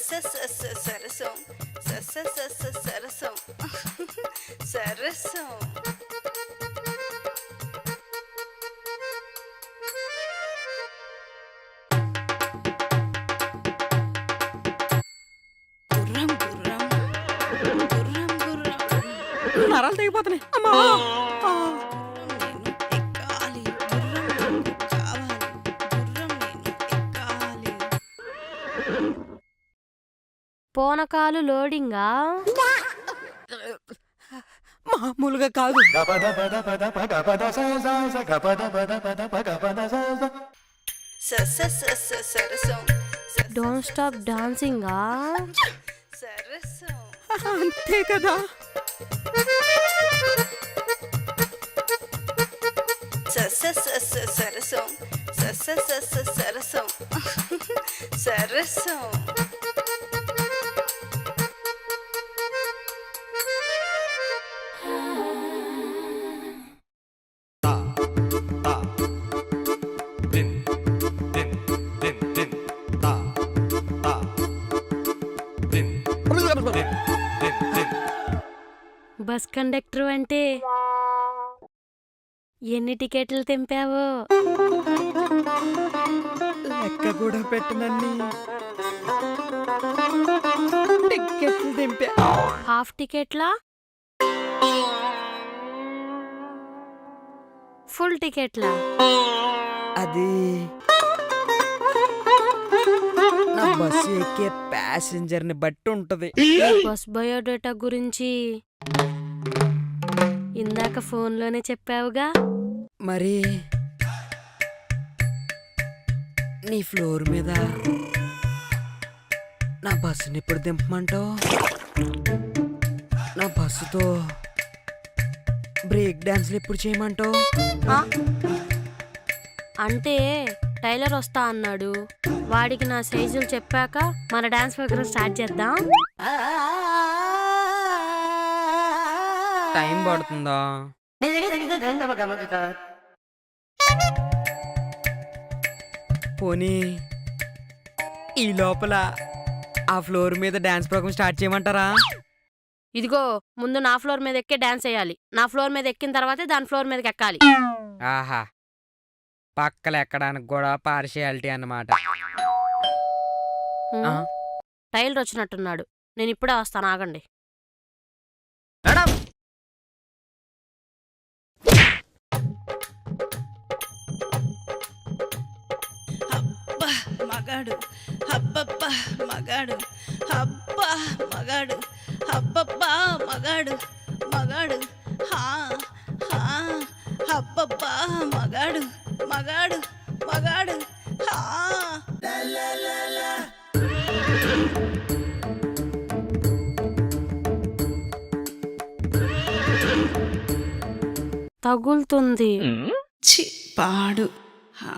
సరసం సరసం సరసం గుర్రం గుర్రం గుర్రం గుర్రం నరాలు తెగిపోతున్నాయి అమ్మా. నేను ఎక్కాలి గుర్రం నాకు కావాలి గుర్రం నేను ఎక్కాలి. పోనకాలు లోడింగా మామూలుగా కాదు. సరసం డోంట్ స్టాప్ డాన్సింగా సరసం అంతే కదా. సరసం సరసం సరసం బస్ కండక్టర్ అంటే ఎన్ని టికెట్లు తెంపావో. లెక్క కూడా పెట్టనన్ని టికెట్లు దింపా. Half టికెట్లా full టికెట్లా? అది నా బస్సు ఎక్కే ప్యాసింజర్ ని బట్టి ఉంటది. బస్ బయోడేటా గురించి ఇందాక ఫోన్లోనే చెప్పావుగా. మరి నీ ఫ్లోర్ మీద నా బస్సుని ఎప్పుడు దింపమంటావు? నా బస్సుతో బ్రేక్ డాన్స్లు ఎప్పుడు చేయమంటావు? ఆ? అంటే టైలర్ వస్తా అన్నాడు, వాడికి నా సైజులు చెప్పాక మన డాన్స్ ప్రోగ్రామ్ స్టార్ట్ చేద్దాం. టైం పడుతుందా? పోనీ ఈ లోపల ఆ ఫ్లోర్ మీద డాన్స్ ప్రోగ్రామ్ స్టార్ట్ చేయమంటారా? ఇదిగో ముందు నా ఫ్లోర్ మీద ఎక్కే డాన్స్ వేయాలి. నా ఫ్లోర్ మీద ఎక్కిన తర్వాతే దాని ఫ్లోర్ మీదకి ఎక్కాలి. ఆహా, పక్కలు ఎక్కడానికి కూడా పార్షియాలిటీ అన్నమాట. టైలర్ వచ్చినట్టున్నాడు, నేను ఇప్పుడే వస్తాను, ఆగండి. మగాడు హబ్బబ్బా మగాడు హబ్బా మగాడు హబ్బబ్బా మగాడు మగాడు హా హా హబ్బబ్బా మగాడు మగాడు మగాడు హా. తగులుతుంది. చి పాడు హా